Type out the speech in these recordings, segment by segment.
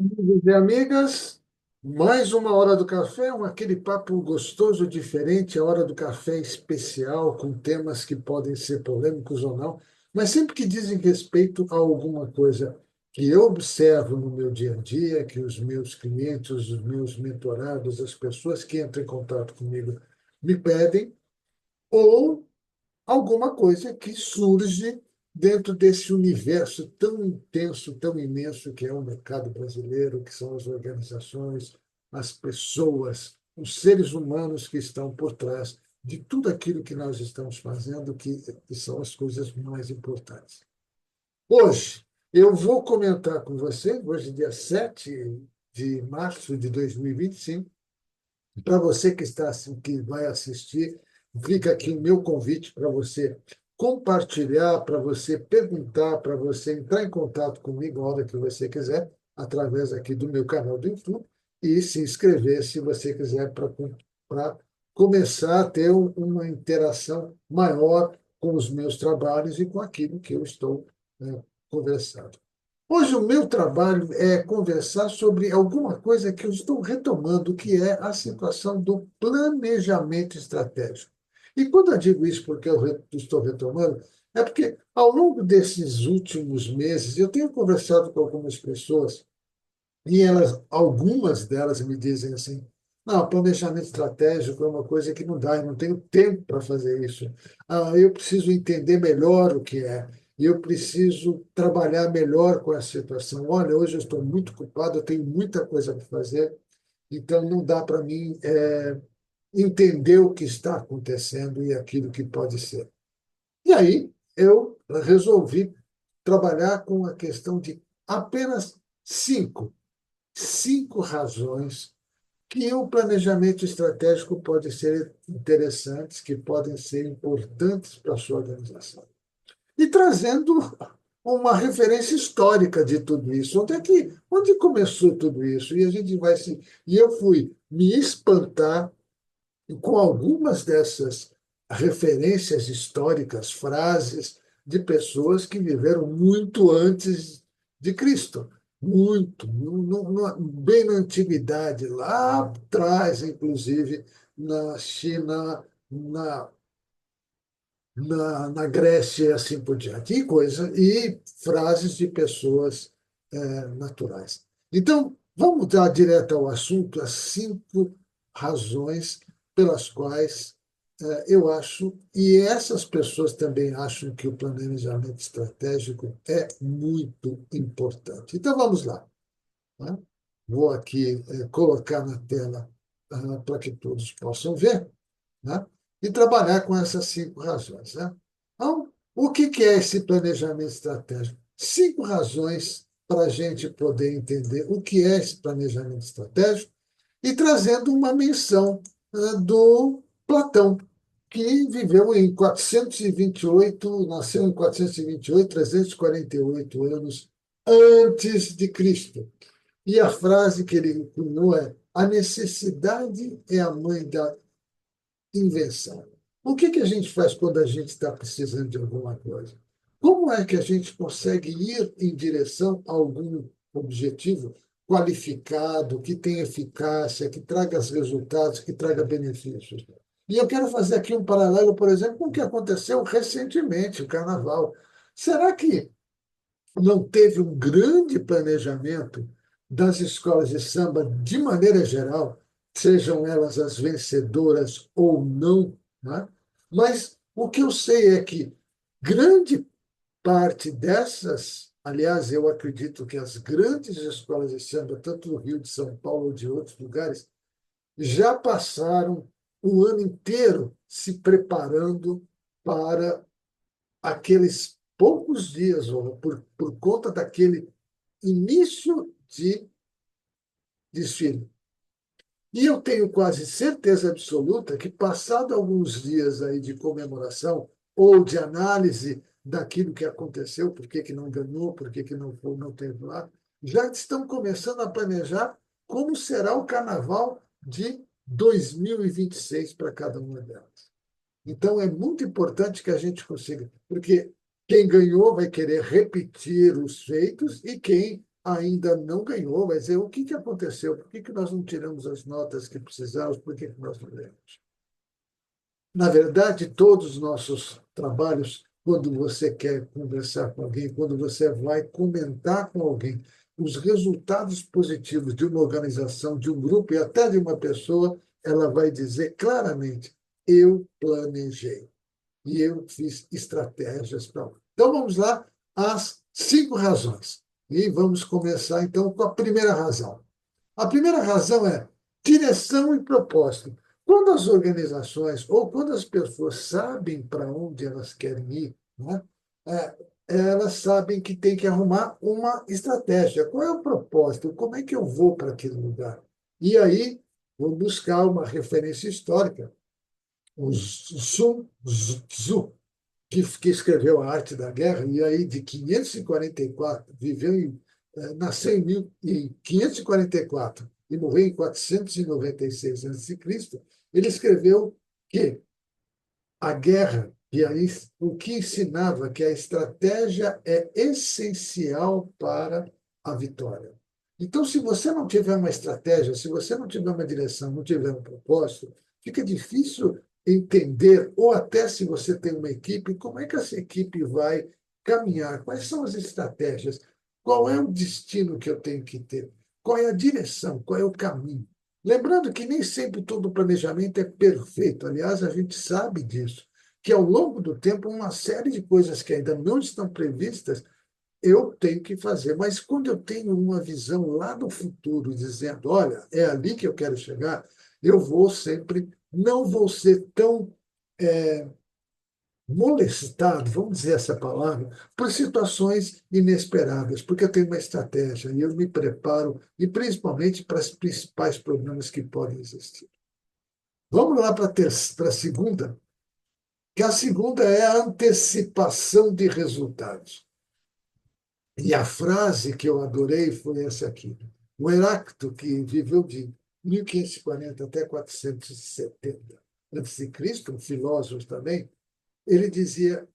Amigos e amigas, mais uma hora do café, aquele papo gostoso, diferente, a hora do café especial, com temas que podem ser polêmicos ou não, mas sempre que dizem respeito a alguma coisa que eu observo no meu dia a dia, que os meus clientes, os meus mentorados, as pessoas que entram em contato comigo me pedem, ou alguma coisa que surge dentro desse universo tão intenso, tão imenso que é o mercado brasileiro, que são as organizações, as pessoas, os seres humanos que estão por trás de tudo aquilo que nós estamos fazendo, que são as coisas mais importantes. Hoje, eu vou comentar com você, hoje, dia 7 de março de 2025, para você que está que vai assistir, fica aqui o meu convite para você compartilhar, para você perguntar, para você entrar em contato comigo a hora que você quiser, através aqui do meu canal do YouTube, e se inscrever se você quiser para começar a ter uma interação maior com os meus trabalhos e com aquilo que eu estou conversando. Hoje, o meu trabalho é conversar sobre alguma coisa que eu estou retomando, que é a situação do planejamento estratégico. E quando eu digo isso porque estou retomando, é porque ao longo desses últimos meses eu tenho conversado com algumas pessoas e algumas delas me dizem assim: não, planejamento estratégico é uma coisa que não dá, eu não tenho tempo para fazer isso. Eu preciso entender melhor o que é, e eu preciso trabalhar melhor com a situação. Olha, hoje eu estou muito ocupado, eu tenho muita coisa para fazer, então não dá para mim entender o que está acontecendo e aquilo que pode ser. E aí eu resolvi trabalhar com a questão de apenas cinco razões que o planejamento estratégico pode ser interessante, que podem ser importantes para a sua organização. E trazendo uma referência histórica de tudo isso. Onde começou tudo isso? E a gente vai se. E eu fui me espantar com algumas dessas referências históricas, frases de pessoas que viveram muito antes de Cristo, muito, bem na antiguidade, lá atrás, inclusive na China, na Grécia e assim por diante, e frases de pessoas naturais. Então, vamos dar direto ao assunto, as cinco razões pelas quais eu acho, e essas pessoas também acham que o planejamento estratégico é muito importante. Então, vamos lá. Né? Vou aqui colocar na tela para que todos possam ver, né? E trabalhar com essas cinco razões. Né? Então, o que é esse planejamento estratégico? Cinco razões para a gente poder entender o que é esse planejamento estratégico e trazendo uma menção do Platão, que viveu em 428, nasceu em 428, 348 anos antes de Cristo. E a frase que ele cunhou é: a necessidade é a mãe da invenção. O que a gente faz quando a gente está precisando de alguma coisa? Como é que a gente consegue ir em direção a algum objetivo qualificado, que tenha eficácia, que traga resultados, que traga benefícios? E eu quero fazer aqui um paralelo, por exemplo, com o que aconteceu recentemente, o Carnaval. Será que não teve um grande planejamento das escolas de samba, de maneira geral, sejam elas as vencedoras ou não, né? Mas o que eu sei é que grande parte dessas, aliás, eu acredito que as grandes escolas de samba, tanto do Rio de São Paulo ou de outros lugares, já passaram o ano inteiro se preparando para aqueles poucos dias, ou por conta daquele início de desfile. E eu tenho quase certeza absoluta que, passado alguns dias aí de comemoração ou de análise daquilo que aconteceu, por que que não ganhou, por que que não foi, não teve lá, já estão começando a planejar como será o carnaval de 2026 para cada uma delas. Então, é muito importante que a gente consiga, porque quem ganhou vai querer repetir os feitos e quem ainda não ganhou, mas o que que aconteceu? Por que que nós não tiramos as notas que precisávamos? Por que que nós não ganhamos? Na verdade, todos os nossos trabalhos, quando você quer conversar com alguém, quando você vai comentar com alguém os resultados positivos de uma organização, de um grupo e até de uma pessoa, ela vai dizer claramente: eu planejei e eu fiz estratégias para. Então, vamos lá, as 5 razões. E vamos começar, então, com a primeira razão. A primeira razão é direção e propósito. Quando as organizações ou quando as pessoas sabem para onde elas querem ir, né, é, elas sabem que tem que arrumar uma estratégia. Qual é o propósito? Como é que eu vou para aquele lugar? E aí, vou buscar uma referência histórica. O Sun Tzu, que escreveu A Arte da Guerra, e aí de 544, nasceu em 544 e morreu em 496 a.C., ele escreveu que a guerra, e aí o que ensinava que a estratégia é essencial para a vitória. Então, se você não tiver uma estratégia, se você não tiver uma direção, não tiver um propósito, fica difícil entender, ou até se você tem uma equipe, como é que essa equipe vai caminhar, quais são as estratégias, qual é o destino que eu tenho que ter, qual é a direção, qual é o caminho. Lembrando que nem sempre todo planejamento é perfeito, aliás, a gente sabe disso, que ao longo do tempo, uma série de coisas que ainda não estão previstas, eu tenho que fazer. Mas quando eu tenho uma visão lá no futuro, dizendo, olha, é ali que eu quero chegar, eu vou sempre, não vou ser tão molestado, vamos dizer essa palavra, por situações inesperadas, porque eu tenho uma estratégia e eu me preparo, e principalmente para os principais problemas que podem existir. Vamos lá para a segunda, que a segunda é a antecipação de resultados. E a frase que eu adorei foi essa aqui. O Heráclito, que viveu de 1540 até 470 a.C., um filósofo também, ele dizia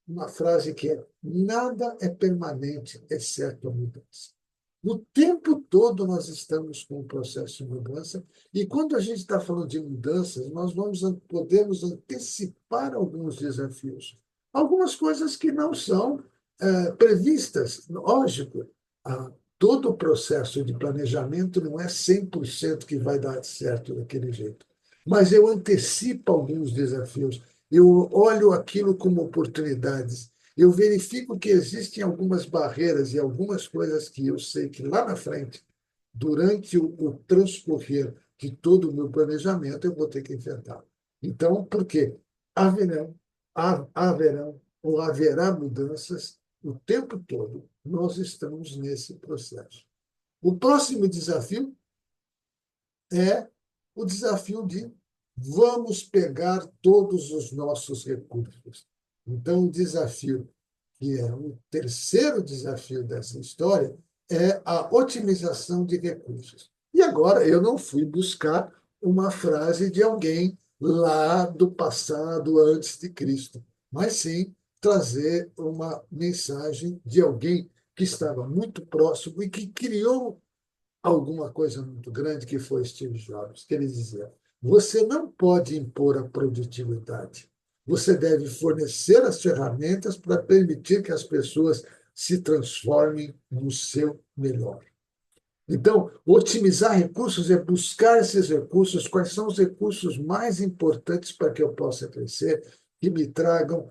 uma frase que é: nada é permanente, exceto a mudança. O tempo todo nós estamos com um processo de mudança, e quando a gente está falando de mudanças, nós podemos antecipar alguns desafios. Algumas coisas que não são previstas. Lógico, todo o processo de planejamento não é 100% que vai dar certo daquele jeito. Mas eu antecipo alguns desafios, eu olho aquilo como oportunidades, eu verifico que existem algumas barreiras e algumas coisas que eu sei que lá na frente, durante o transcorrer de todo o meu planejamento, eu vou ter que enfrentar. Então, por quê? Haverão, haverão ou haverá mudanças o tempo todo. Nós estamos nesse processo. O próximo desafio é o desafio de vamos pegar todos os nossos recursos. Então, o desafio, que é o terceiro desafio dessa história, é a otimização de recursos. E agora eu não fui buscar uma frase de alguém lá do passado, antes de Cristo, mas sim trazer uma mensagem de alguém que estava muito próximo e que criou alguma coisa muito grande, que foi Steve Jobs, que ele dizia: você não pode impor a produtividade. Você deve fornecer as ferramentas para permitir que as pessoas se transformem no seu melhor. Então, otimizar recursos é buscar esses recursos, quais são os recursos mais importantes para que eu possa crescer, que me tragam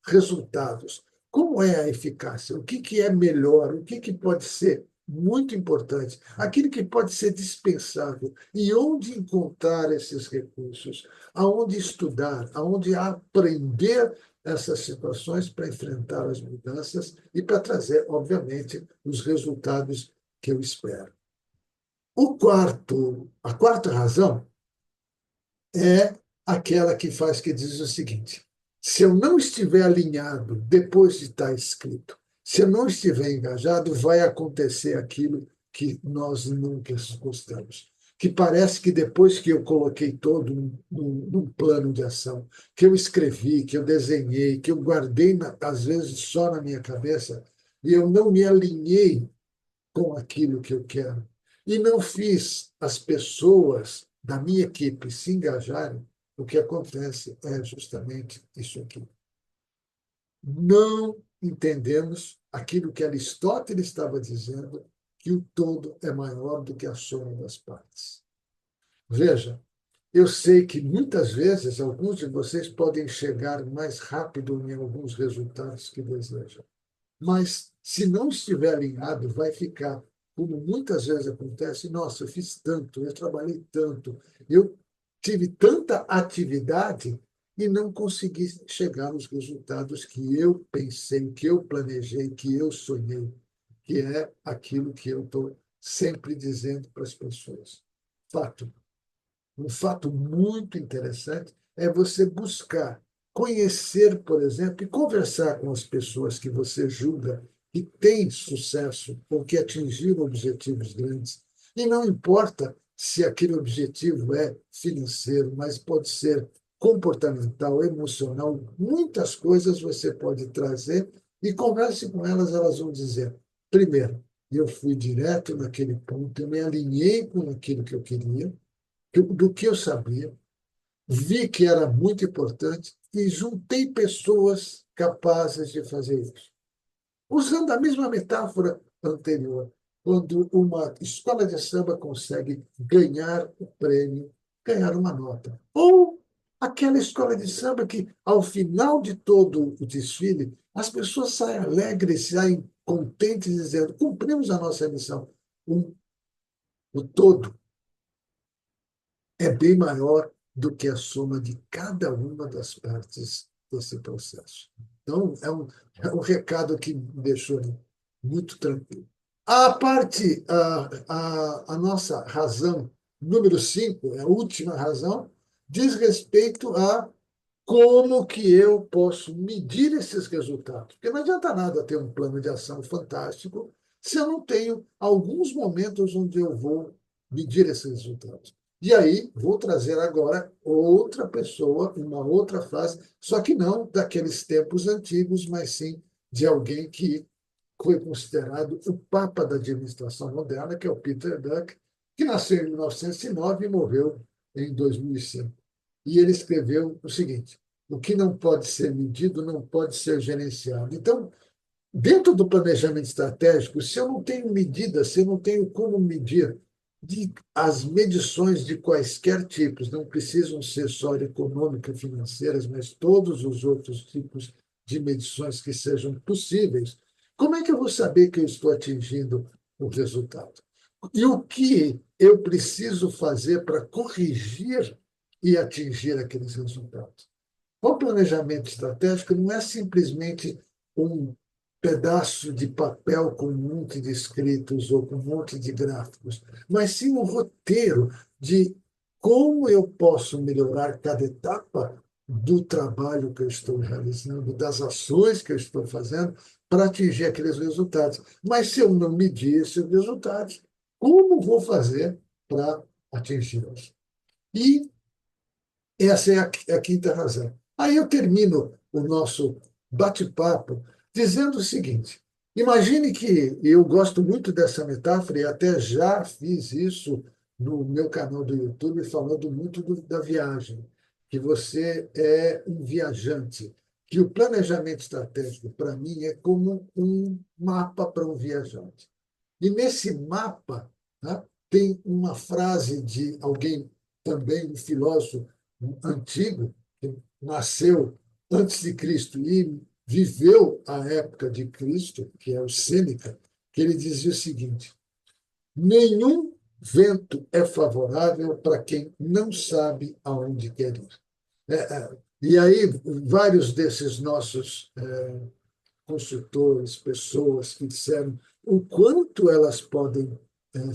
resultados. Como é a eficácia? O que, que é melhor? O que, que pode ser muito importante? Aquilo que pode ser dispensável. E onde encontrar esses recursos? Aonde estudar? Aonde aprender essas situações para enfrentar as mudanças e para trazer, obviamente, os resultados que eu espero. A quarta razão é aquela que faz que diz o seguinte: se eu não estiver alinhado depois de estar escrito, se eu não estiver engajado, vai acontecer aquilo que nós nunca gostamos. Que parece que depois que eu coloquei todo num plano de ação, que eu escrevi, que eu desenhei, que eu guardei, às vezes, só na minha cabeça, e eu não me alinhei com aquilo que eu quero. E não fiz as pessoas da minha equipe se engajarem, o que acontece é justamente isso aqui. Não entendemos aquilo que Aristóteles estava dizendo, que o todo é maior do que a soma das partes. Veja, eu sei que muitas vezes alguns de vocês podem chegar mais rápido em alguns resultados que desejam. Mas, se não estiver alinhado, vai ficar, como muitas vezes acontece, nossa, eu fiz tanto, eu trabalhei tanto, eu tive tanta atividade e não consegui chegar aos resultados que eu pensei, que eu planejei, que eu sonhei, que é aquilo que eu estou sempre dizendo para as pessoas. Fato. Um fato muito interessante é você buscar conhecer, por exemplo, e conversar com as pessoas que você julga que têm sucesso ou que atingiram objetivos grandes. E não importa se aquele objetivo é financeiro, mas pode ser comportamental, emocional, muitas coisas você pode trazer e converse com elas, elas vão dizer, primeiro, eu fui direto naquele ponto, eu me alinhei com aquilo que eu queria, do que eu sabia, vi que era muito importante e juntei pessoas capazes de fazer isso. Usando a mesma metáfora anterior, quando uma escola de samba consegue ganhar o prêmio, ganhar uma nota. Ou aquela escola de samba que, ao final de todo o desfile, as pessoas saem alegres, saem contentes, dizendo: cumprimos a nossa missão. O todo é bem maior do que a soma de cada uma das partes desse processo. Então, é um recado que me deixou muito tranquilo. A parte, a nossa razão número 5, a última razão, diz respeito a como que eu posso medir esses resultados. Porque não adianta nada ter um plano de ação fantástico se eu não tenho alguns momentos onde eu vou medir esses resultados. E aí, vou trazer agora outra pessoa, uma outra frase, só que não daqueles tempos antigos, mas sim de alguém que foi considerado o papa da administração moderna, que é o Peter Drucker, que nasceu em 1909 e morreu em 2005. E ele escreveu o seguinte: o que não pode ser medido não pode ser gerenciado. Então, dentro do planejamento estratégico, se eu não tenho medidas, se eu não tenho como medir, as medições de quaisquer tipos, não precisam ser só econômicas, financeiras, mas todos os outros tipos de medições que sejam possíveis, como é que eu vou saber que eu estou atingindo o resultado? E o que eu preciso fazer para corrigir e atingir aqueles resultados? O planejamento estratégico não é simplesmente um pedaço de papel com um monte de escritos ou com um monte de gráficos, mas sim um roteiro de como eu posso melhorar cada etapa do trabalho que eu estou realizando, das ações que eu estou fazendo para atingir aqueles resultados. Mas se eu não medir esses resultados, como vou fazer para atingi-los? E essa é a quinta razão. Aí eu termino o nosso bate-papo dizendo o seguinte: imagine que eu gosto muito dessa metáfora e até já fiz isso no meu canal do YouTube, falando muito da viagem, que você é um viajante, que o planejamento estratégico, para mim, é como um mapa para um viajante. E nesse mapa, né, tem uma frase de alguém, também um filósofo antigo, que nasceu antes de Cristo e viveu a época de Cristo, que é o Sêneca, que ele dizia o seguinte: nenhum vento é favorável para quem não sabe aonde quer ir. E aí, vários desses nossos consultores, pessoas que disseram o quanto elas podem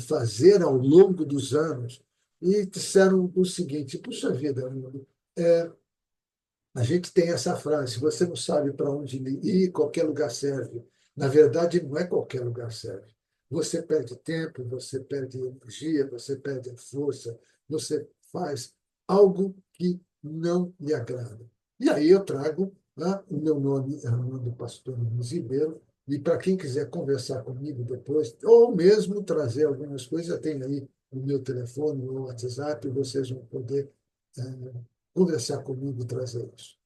fazer ao longo dos anos e disseram o seguinte: puxa vida, é, a gente tem essa frase, se você não sabe para onde ir, qualquer lugar serve. Na verdade, não é qualquer lugar serve. Você perde tempo, você perde energia, você perde a força, você faz algo que não lhe agrada. E aí eu trago, né, o meu nome é Armando Pastor Nunes Ribeiro, E para quem quiser conversar comigo depois, ou mesmo trazer algumas coisas, eu tenho aí o meu telefone, o meu WhatsApp, vocês vão poder conversar comigo e trazer isso.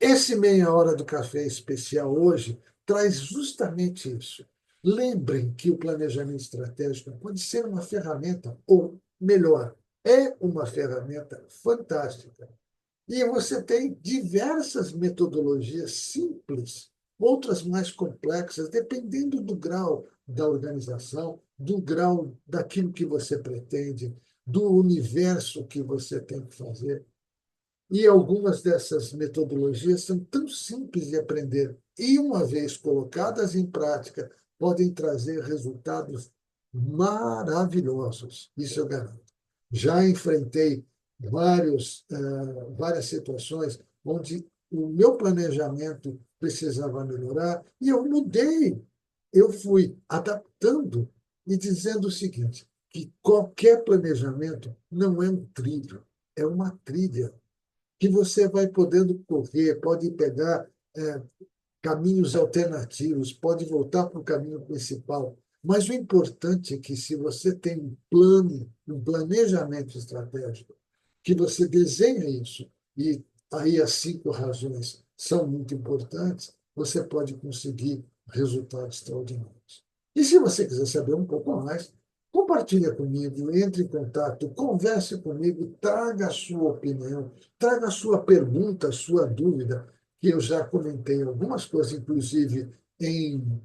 Esse meia hora do café especial hoje traz justamente isso. Lembrem que o planejamento estratégico pode ser uma ferramenta, ou melhor, é uma ferramenta fantástica. E você tem diversas metodologias simples, outras mais complexas, dependendo do grau da organização, do grau daquilo que você pretende, do universo que você tem que fazer. E algumas dessas metodologias são tão simples de aprender e, uma vez colocadas em prática, podem trazer resultados maravilhosos. Isso eu garanto. Já enfrentei várias situações onde o meu planejamento precisava melhorar e eu mudei. Eu fui adaptando e dizendo o seguinte, que qualquer planejamento não é um trilho, é uma trilha que você vai podendo correr, pode pegar caminhos alternativos, pode voltar para o caminho principal. Mas o importante é que, se você tem um plano, um planejamento estratégico, que você desenha isso, e aí as 5 razões são muito importantes, você pode conseguir resultados extraordinários. E se você quiser saber um pouco mais, compartilhe comigo, entre em contato, converse comigo, traga a sua opinião, traga a sua pergunta, a sua dúvida, que eu já comentei algumas coisas, inclusive em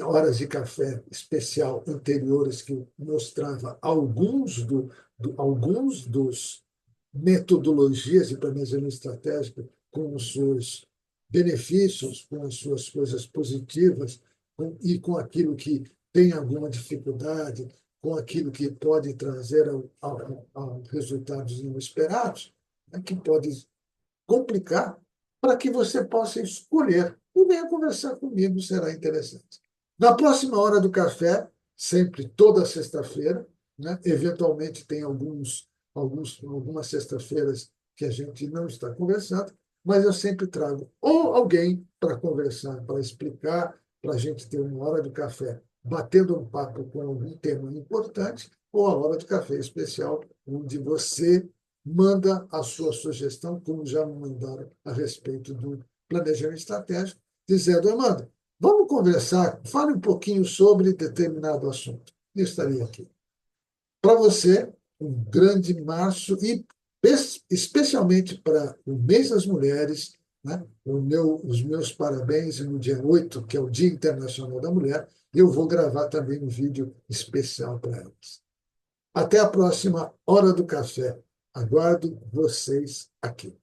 horas de café especial anteriores, que mostrava alguns dos metodologias de planejamento estratégico com os seus benefícios, com as suas coisas positivas, e com aquilo que tem alguma dificuldade, com aquilo que pode trazer a resultados inesperados, né, que pode complicar, para que você possa escolher. E venha conversar comigo, será interessante. Na próxima hora do café, sempre toda sexta-feira, né? Eventualmente tem algumas sextas-feiras que a gente não está conversando, mas eu sempre trago ou alguém para conversar, para explicar, para a gente ter uma hora do café batendo um papo com algum tema importante, ou a hora do café especial, onde você manda a sua sugestão, como já me mandaram a respeito do planejamento estratégico, dizendo, Amanda, vamos conversar, fale um pouquinho sobre determinado assunto. Eu estaria aqui. Para você, um grande março e especialmente para o mês das mulheres, né? Os meus parabéns no dia 8, que é o Dia Internacional da Mulher, eu vou gravar também um vídeo especial para elas. Até a próxima Hora do Café. Aguardo vocês aqui.